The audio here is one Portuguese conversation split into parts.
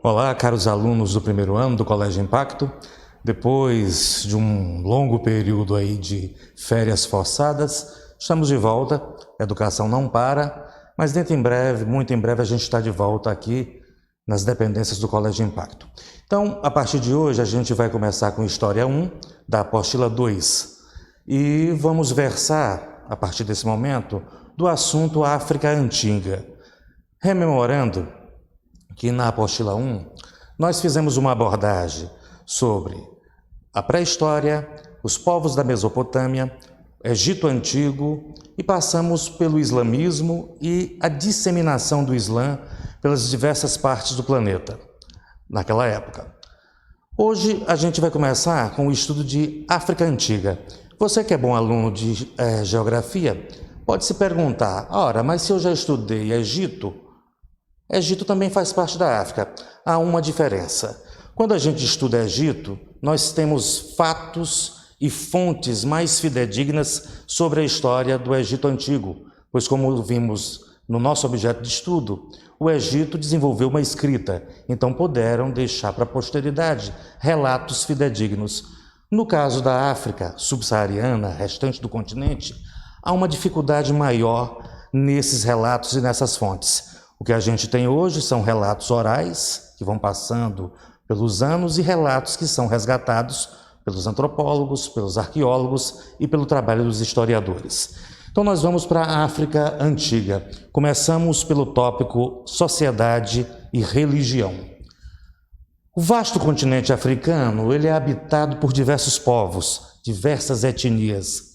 Olá, caros alunos do primeiro ano do Colégio Impacto. Depois de um longo período aí de férias forçadas, estamos de volta. A educação não para, mas dentro em breve, muito em breve, a gente está de volta aqui nas dependências do Colégio Impacto. Então, a partir de hoje, a gente vai começar com História 1, da Apostila 2, e vamos versar, a partir desse momento, do assunto África Antiga. Rememorando que na Apostila 1 nós fizemos uma abordagem sobre a pré-história, os povos da Mesopotâmia, Egito Antigo e passamos pelo islamismo e a disseminação do Islã pelas diversas partes do planeta naquela época. Hoje a gente vai começar com o estudo de África Antiga. Você que é bom aluno de geografia pode se perguntar, ora, mas se eu já estudei Egito também faz parte da África. Há uma diferença. Quando a gente estuda Egito, nós temos fatos e fontes mais fidedignas sobre a história do Egito Antigo, pois como vimos no nosso objeto de estudo, o Egito desenvolveu uma escrita, então puderam deixar para a posteridade relatos fidedignos. No caso da África subsaariana, restante do continente, há uma dificuldade maior nesses relatos e nessas fontes. O que a gente tem hoje são relatos orais, que vão passando pelos anos, e relatos que são resgatados pelos antropólogos, pelos arqueólogos e pelo trabalho dos historiadores. Então nós vamos para a África Antiga. Começamos pelo tópico Sociedade e Religião. O vasto continente africano ele é habitado por diversos povos, diversas etnias.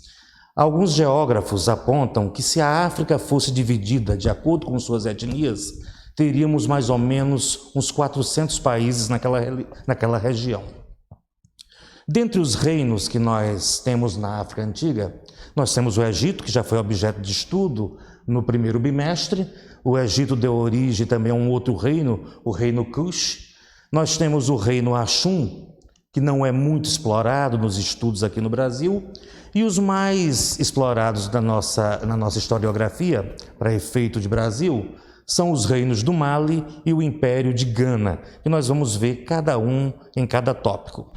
Alguns geógrafos apontam que se a África fosse dividida de acordo com suas etnias, teríamos mais ou menos uns 400 países naquela região. Dentre os reinos que nós temos na África Antiga, nós temos o Egito, que já foi objeto de estudo no primeiro bimestre. O Egito deu origem também a um outro reino, o reino Kush. Nós temos o reino Axum, que não é muito explorado nos estudos aqui no Brasil, e os mais explorados na nossa historiografia, para efeito de Brasil, são os reinos do Mali e o Império de Gana, e nós vamos ver cada um em cada tópico.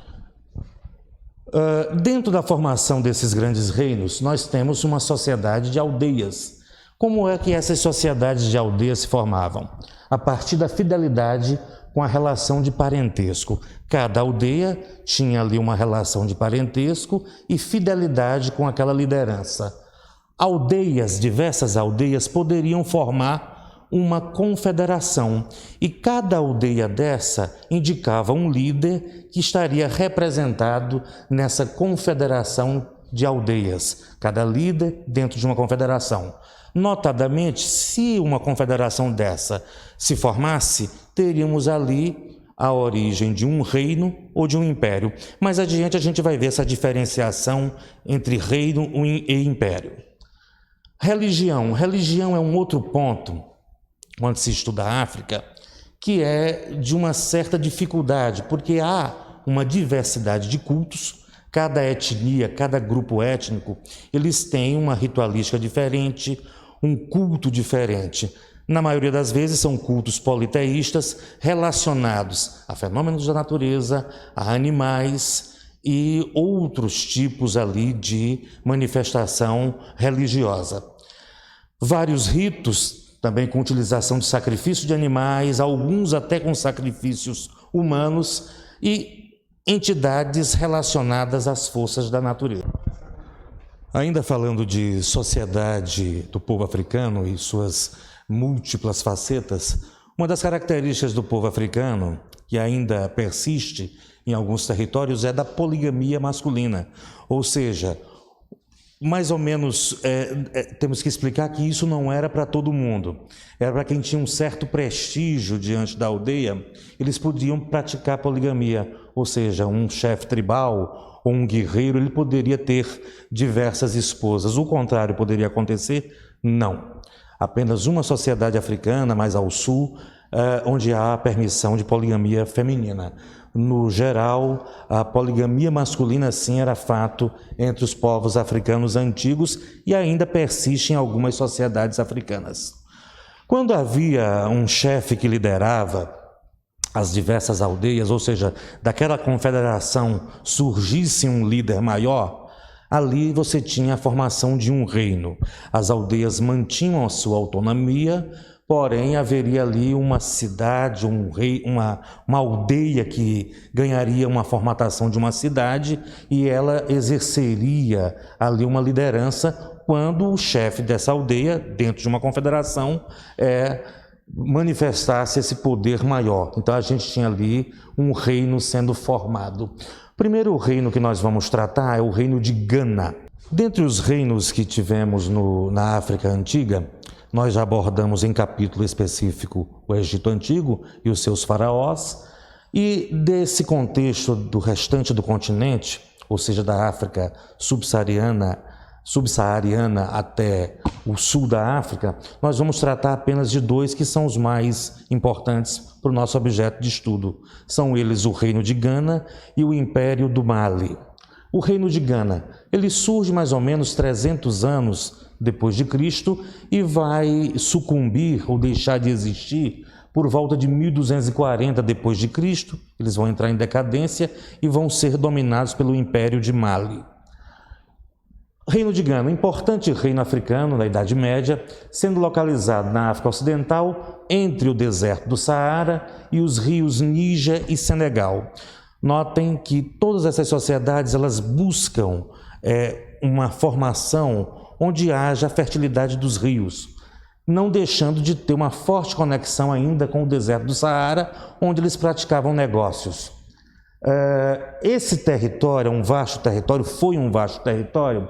Dentro da formação desses grandes reinos, nós temos uma sociedade de aldeias. Como é que essas sociedades de aldeias se formavam? A partir da fidelidade com a relação de parentesco. Cada aldeia tinha ali uma relação de parentesco e fidelidade com aquela liderança. Aldeias, diversas aldeias, poderiam formar uma confederação e cada aldeia dessa indicava um líder que estaria representado nessa confederação de aldeias. Cada líder dentro de uma confederação. Notadamente, se uma confederação dessa se formasse, teríamos ali a origem de um reino ou de um império. Mais adiante a gente vai ver essa diferenciação entre reino e império. Religião. Religião é um outro ponto, quando se estuda a África, que é de uma certa dificuldade, porque há uma diversidade de cultos. Cada etnia, cada grupo étnico, eles têm uma ritualística diferente, um culto diferente. Na maioria das vezes são cultos politeístas relacionados a fenômenos da natureza, a animais e outros tipos ali de manifestação religiosa. Vários ritos, também com utilização de sacrifício de animais, alguns até com sacrifícios humanos e entidades relacionadas às forças da natureza. Ainda falando de sociedade do povo africano e suas múltiplas facetas, uma das características do povo africano, que ainda persiste em alguns territórios, é da poligamia masculina. Ou seja, mais ou menos, temos que explicar que isso não era para todo mundo. Era para quem tinha um certo prestígio diante da aldeia, eles podiam praticar poligamia. Ou seja, um chefe tribal ou um guerreiro, ele poderia ter diversas esposas. O contrário poderia acontecer? Não. Apenas uma sociedade africana, mais ao sul, onde há a permissão de poligamia feminina. No geral, a poligamia masculina, sim, era fato entre os povos africanos antigos e ainda persiste em algumas sociedades africanas. Quando havia um chefe que liderava as diversas aldeias, ou seja, daquela confederação surgisse um líder maior, ali você tinha a formação de um reino. As aldeias mantinham a sua autonomia, porém haveria ali uma cidade, um rei, uma aldeia que ganharia uma formatação de uma cidade e ela exerceria ali uma liderança quando o chefe dessa aldeia, dentro de uma confederação, manifestasse esse poder maior. Então a gente tinha ali um reino sendo formado. O primeiro reino que nós vamos tratar é o reino de Gana. Dentre os reinos que tivemos na África Antiga, nós já abordamos em capítulo específico o Egito Antigo e os seus faraós, e desse contexto do restante do continente, ou seja, da África subsaariana até o sul da África, nós vamos tratar apenas de dois que são os mais importantes para o nosso objeto de estudo. São eles o Reino de Gana e o Império do Mali. O Reino de Gana, ele surge mais ou menos 300 anos depois de Cristo e vai sucumbir ou deixar de existir por volta de 1240 depois de Cristo. Eles vão entrar em decadência e vão ser dominados pelo Império de Mali. Reino de Gana, um importante reino africano da Idade Média, sendo localizado na África Ocidental, entre o deserto do Saara e os rios Níger e Senegal. Notem que todas essas sociedades elas buscam uma formação onde haja a fertilidade dos rios, não deixando de ter uma forte conexão ainda com o deserto do Saara, onde eles praticavam negócios. Esse território é um vasto território, foi um vasto território,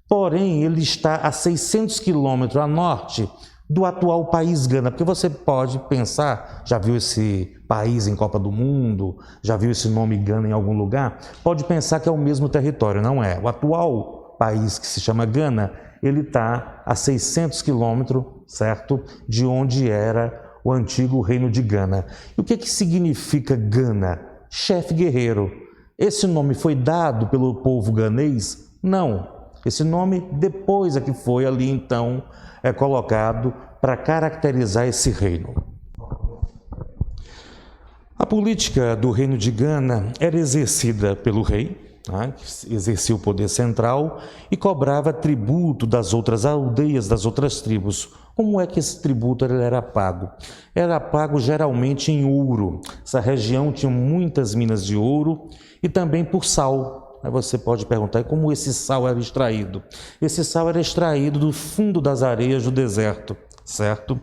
porém ele está a 600 quilômetros a norte do atual país Gana, porque você pode pensar, já viu esse país em Copa do Mundo, já viu esse nome Gana em algum lugar, pode pensar que é o mesmo território, não é. O atual país que se chama Gana, ele está a 600 quilômetros, certo, de onde era o antigo reino de Gana. E o que significa Gana? Chefe guerreiro. Esse nome foi dado pelo povo ganês? Não. Esse nome depois é que foi ali então colocado para caracterizar esse reino. A política do reino de Gana era exercida pelo rei, que exercia o poder central e cobrava tributo das outras aldeias, das outras tribos. Como é que esse tributo era pago? Era pago geralmente em ouro. Essa região tinha muitas minas de ouro e também por sal. Aí você pode perguntar como esse sal era extraído. Esse sal era extraído do fundo das areias do deserto, certo?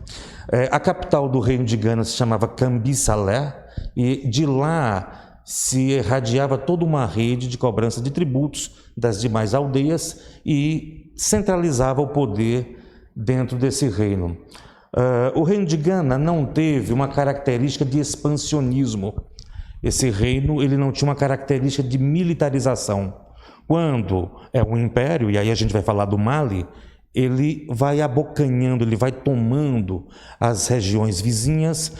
A capital do reino de Gana se chamava Cambi-Salé e de lá se irradiava toda uma rede de cobrança de tributos das demais aldeias e centralizava o poder dentro desse reino. O reino de Gana não teve uma característica de expansionismo. Esse reino ele não tinha uma característica de militarização. Quando é um império, e aí a gente vai falar do Mali, ele vai abocanhando, ele vai tomando as regiões vizinhas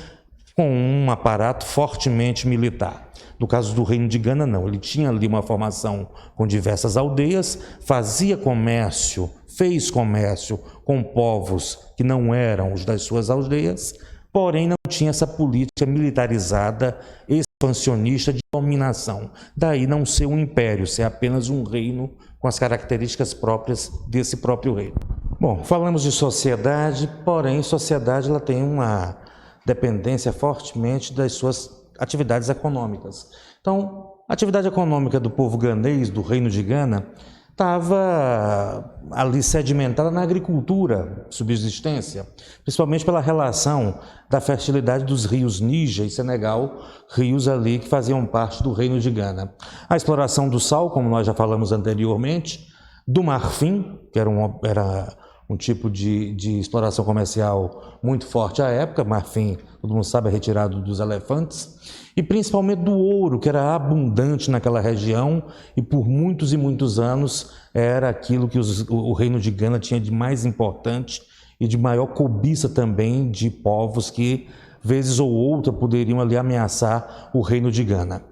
com um aparato fortemente militar. No caso do reino de Gana, não. Ele tinha ali uma formação com diversas aldeias, fazia comércio, fez comércio com povos que não eram os das suas aldeias, porém não tinha essa política militarizada, expansionista de dominação. Daí não ser um império, ser apenas um reino com as características próprias desse próprio reino. Bom, falamos de sociedade, porém sociedade ela tem uma dependência fortemente das suas atividades econômicas. Então, a atividade econômica do povo ganês, do reino de Gana, estava ali sedimentada na agricultura, subsistência, principalmente pela relação da fertilidade dos rios Níger e Senegal, rios ali que faziam parte do reino de Gana. A exploração do sal, como nós já falamos anteriormente, do marfim, que era um tipo de exploração comercial muito forte à época, marfim, todo mundo sabe, é retirado dos elefantes, e principalmente do ouro, que era abundante naquela região e por muitos e muitos anos era aquilo que o reino de Gana tinha de mais importante e de maior cobiça também de povos que, vezes ou outra, poderiam ali ameaçar o reino de Gana.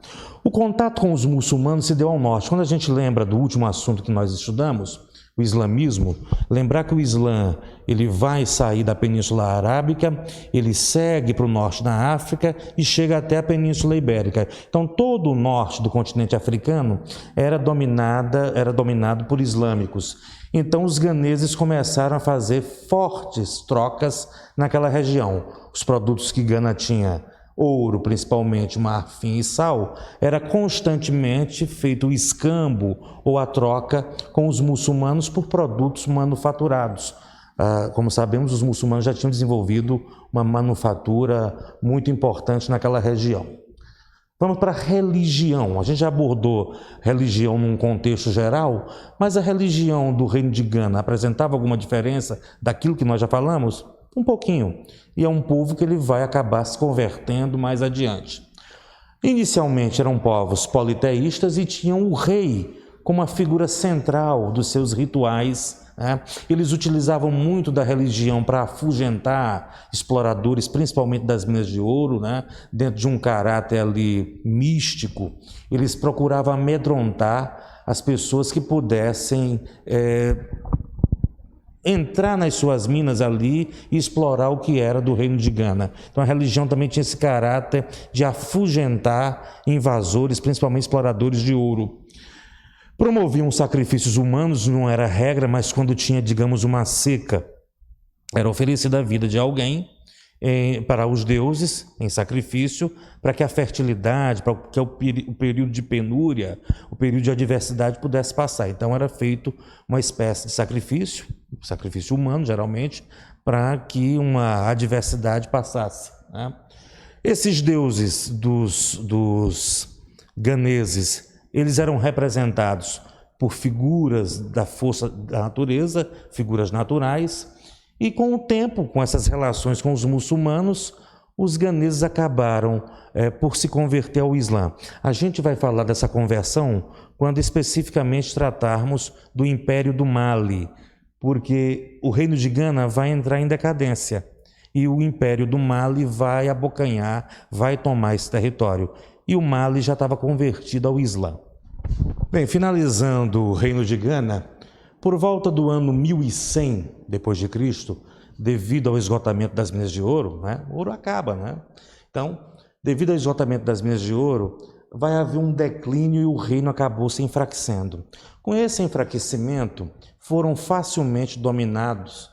O contato com os muçulmanos se deu ao norte. Quando a gente lembra do último assunto que nós estudamos, o islamismo, lembrar que o Islã ele vai sair da Península Arábica, ele segue para o norte da África e chega até a Península Ibérica. Então todo o norte do continente africano era dominado por islâmicos. Então os ganeses começaram a fazer fortes trocas naquela região. Os produtos que Gana tinha, ouro, principalmente marfim e sal, era constantemente feito o escambo ou a troca com os muçulmanos por produtos manufaturados. Como sabemos, os muçulmanos já tinham desenvolvido uma manufatura muito importante naquela região. Vamos para a religião. A gente já abordou religião num contexto geral, mas a religião do reino de Gana apresentava alguma diferença daquilo que nós já falamos? Um pouquinho. E é um povo que ele vai acabar se convertendo mais adiante. Inicialmente eram povos politeístas e tinham o rei como a figura central dos seus rituais. Eles utilizavam muito da religião para afugentar exploradores, principalmente das minas de ouro, dentro de um caráter ali místico. Eles procuravam amedrontar as pessoas que pudessem entrar nas suas minas ali e explorar o que era do reino de Gana. Então a religião também tinha esse caráter de afugentar invasores, principalmente exploradores de ouro. Promoviam sacrifícios humanos, não era regra, mas quando tinha, digamos, uma seca, era oferecida a vida de alguém para os deuses em sacrifício, para que a fertilidade, para que o período de penúria, o período de adversidade pudesse passar. Então era feito uma espécie de sacrifício humano geralmente, para que uma adversidade passasse. Esses deuses dos ganeses, eles eram representados por figuras da força da natureza, figuras naturais, e com o tempo, com essas relações com os muçulmanos, os ganeses acabaram por se converter ao Islã. A gente vai falar dessa conversão quando especificamente tratarmos do Império do Mali, porque o reino de Gana vai entrar em decadência e o Império do Mali vai abocanhar, vai tomar esse território. E o Mali já estava convertido ao Islã. Bem, finalizando o reino de Gana, por volta do ano 1100 depois de Cristo, devido ao esgotamento das minas de ouro, o ouro acaba, Então, devido ao esgotamento das minas de ouro, vai haver um declínio e o reino acabou se enfraquecendo. Com esse enfraquecimento, foram facilmente dominados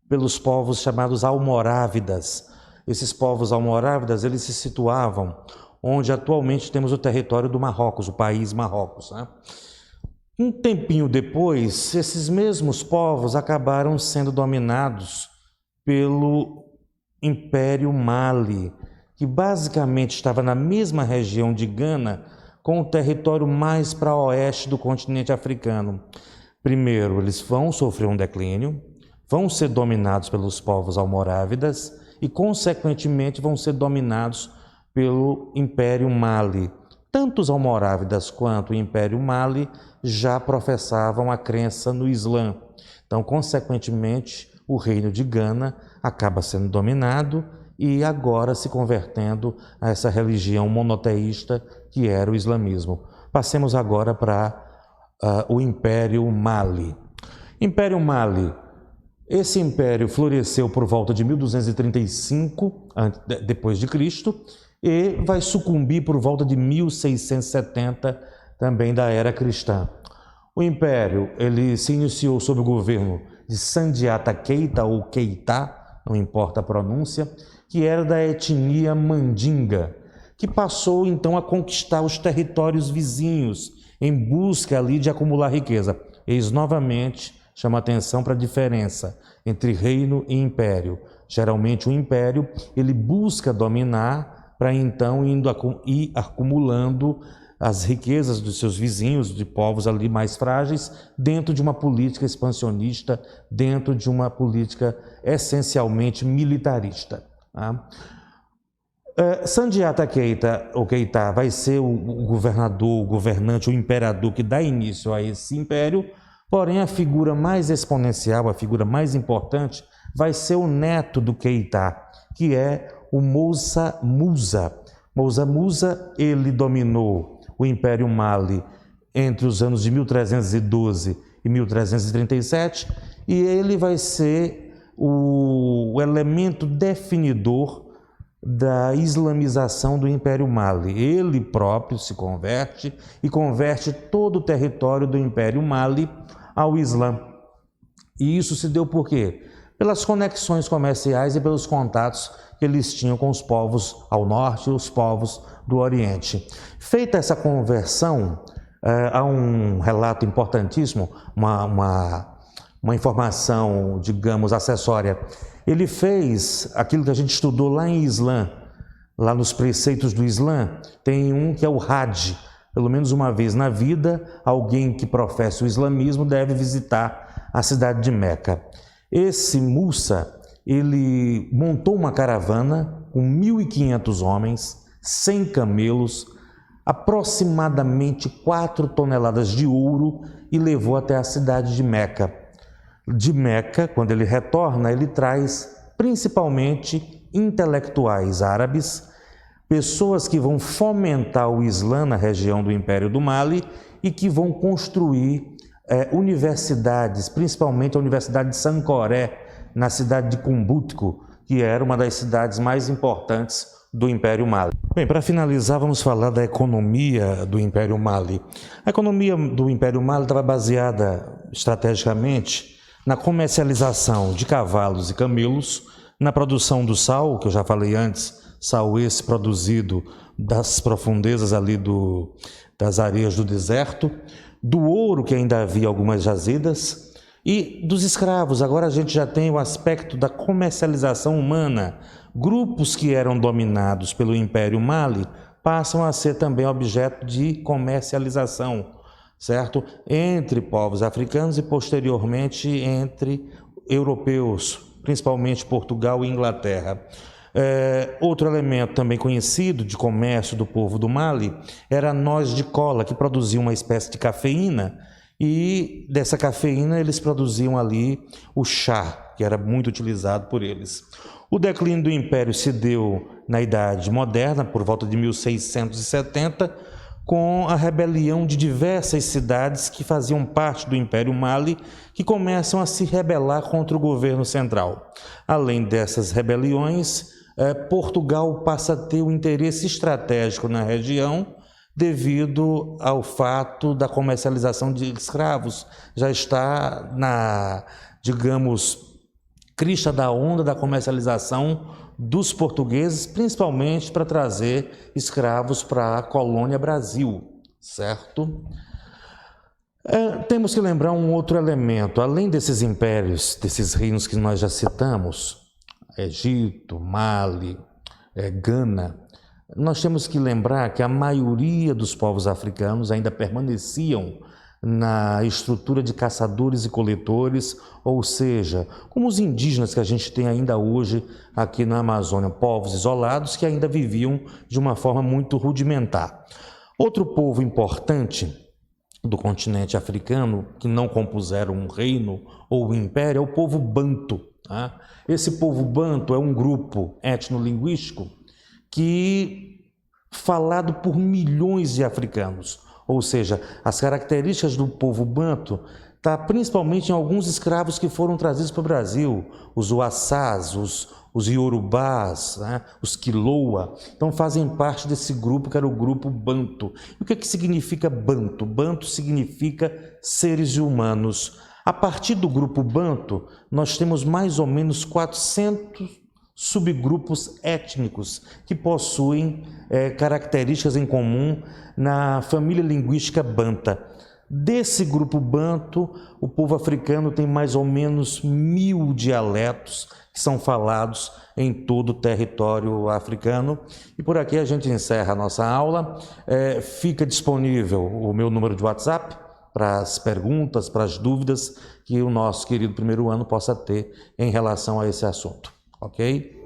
pelos povos chamados almorávidas. Esses povos almorávidas, eles se situavam onde atualmente temos o território do Marrocos, o país Marrocos. Um tempinho depois, esses mesmos povos acabaram sendo dominados pelo Império Mali, que basicamente estava na mesma região de Gana, com o território mais para oeste do continente africano. Primeiro, eles vão sofrer um declínio, vão ser dominados pelos povos almorávidas e, consequentemente, vão ser dominados pelo Império Mali. Tanto os almorávidas quanto o Império Mali já professavam a crença no Islã. Então, consequentemente, o reino de Gana acaba sendo dominado e agora se convertendo a essa religião monoteísta que era o islamismo. Passemos agora para o Império Mali. Império Mali. Esse império floresceu por volta de 1235 depois de Cristo e vai sucumbir por volta de 1670 também da era cristã. O império ele se iniciou sob o governo de Sandiata Keita ou Keita, não importa a pronúncia, que era da etnia Mandinga, que passou então a conquistar os territórios vizinhos em busca ali de acumular riqueza. Eis novamente chama atenção para a diferença entre reino e império. Geralmente o império ele busca dominar para então ir acumulando as riquezas dos seus vizinhos, de povos ali mais frágeis, dentro de uma política expansionista, dentro de uma política essencialmente militarista. Sandiata Keita, ou Keita, vai ser o governador, o governante, o imperador que dá início a esse império, porém a figura mais exponencial, a figura mais importante, vai ser o neto do Keita, que é o Moussa Musa. Moussa Musa, ele dominou o Império Mali entre os anos de 1312 e 1337, e ele vai ser o elemento definidor da islamização do Império Mali. Ele próprio se converte e converte todo o território do Império Mali ao Islã. E isso se deu por quê? Pelas conexões comerciais e pelos contatos que eles tinham com os povos ao norte e os povos do Oriente. Feita essa conversão, há um relato importantíssimo, uma informação, digamos, acessória. Ele fez aquilo que a gente estudou lá em Islã, lá nos preceitos do Islã, tem um que é o Hajj. Pelo menos uma vez na vida, alguém que professa o islamismo deve visitar a cidade de Meca. Esse Musa, ele montou uma caravana com 1.500 homens, 100 camelos, aproximadamente 4 toneladas de ouro e levou até a cidade de Meca. De Meca, quando ele retorna, ele traz principalmente intelectuais árabes, pessoas que vão fomentar o Islã na região do Império do Mali e que vão construir universidades, principalmente a Universidade de Sancoré, na cidade de Cumbutco, que era uma das cidades mais importantes do Império Mali. Bem, para finalizar, vamos falar da economia do Império Mali. A economia do Império Mali estava baseada estrategicamente na comercialização de cavalos e camelos, na produção do sal, que eu já falei antes, sal esse produzido das profundezas ali das areias do deserto, do ouro, que ainda havia algumas jazidas, e dos escravos. Agora a gente já tem o aspecto da comercialização humana. Grupos que eram dominados pelo Império Mali passam a ser também objeto de comercialização, certo? Entre povos africanos e posteriormente entre europeus, principalmente Portugal e Inglaterra. Outro elemento também conhecido de comércio do povo do Mali era a noz de cola, que produzia uma espécie de cafeína, e dessa cafeína eles produziam ali o chá, que era muito utilizado por eles. O declínio do Império se deu na Idade Moderna, por volta de 1670, com a rebelião de diversas cidades que faziam parte do Império Mali, que começam a se rebelar contra o governo central. Além dessas rebeliões, Portugal passa a ter um interesse estratégico na região devido ao fato da comercialização de escravos. Já está na, digamos, crista da onda da comercialização dos portugueses, principalmente para trazer escravos para a colônia Brasil, certo? Temos que lembrar um outro elemento. Além desses impérios, desses reinos que nós já citamos, Egito, Mali, Gana, nós temos que lembrar que a maioria dos povos africanos ainda permaneciam na estrutura de caçadores e coletores, ou seja, como os indígenas que a gente tem ainda hoje aqui na Amazônia, povos isolados que ainda viviam de uma forma muito rudimentar. Outro povo importante do continente africano, que não compuseram um reino ou um império, é o povo Banto. Tá? Esse povo Banto é um grupo etnolinguístico que falado por milhões de africanos, ou seja, as características do povo Banto está principalmente em alguns escravos que foram trazidos para o Brasil, os Uaçás, os Iorubás, né? Os Quiloa, então fazem parte desse grupo que era o grupo Banto. E o que significa Banto? Banto significa seres humanos. A partir do grupo Banto, nós temos mais ou menos 400 subgrupos étnicos que possuem características em comum na família linguística Banta. Desse grupo Banto, o povo africano tem mais ou menos 1000 dialetos que são falados em todo o território africano. E por aqui a gente encerra a nossa aula. Fica disponível o meu número de WhatsApp para as perguntas, para as dúvidas que o nosso querido primeiro ano possa ter em relação a esse assunto. Ok?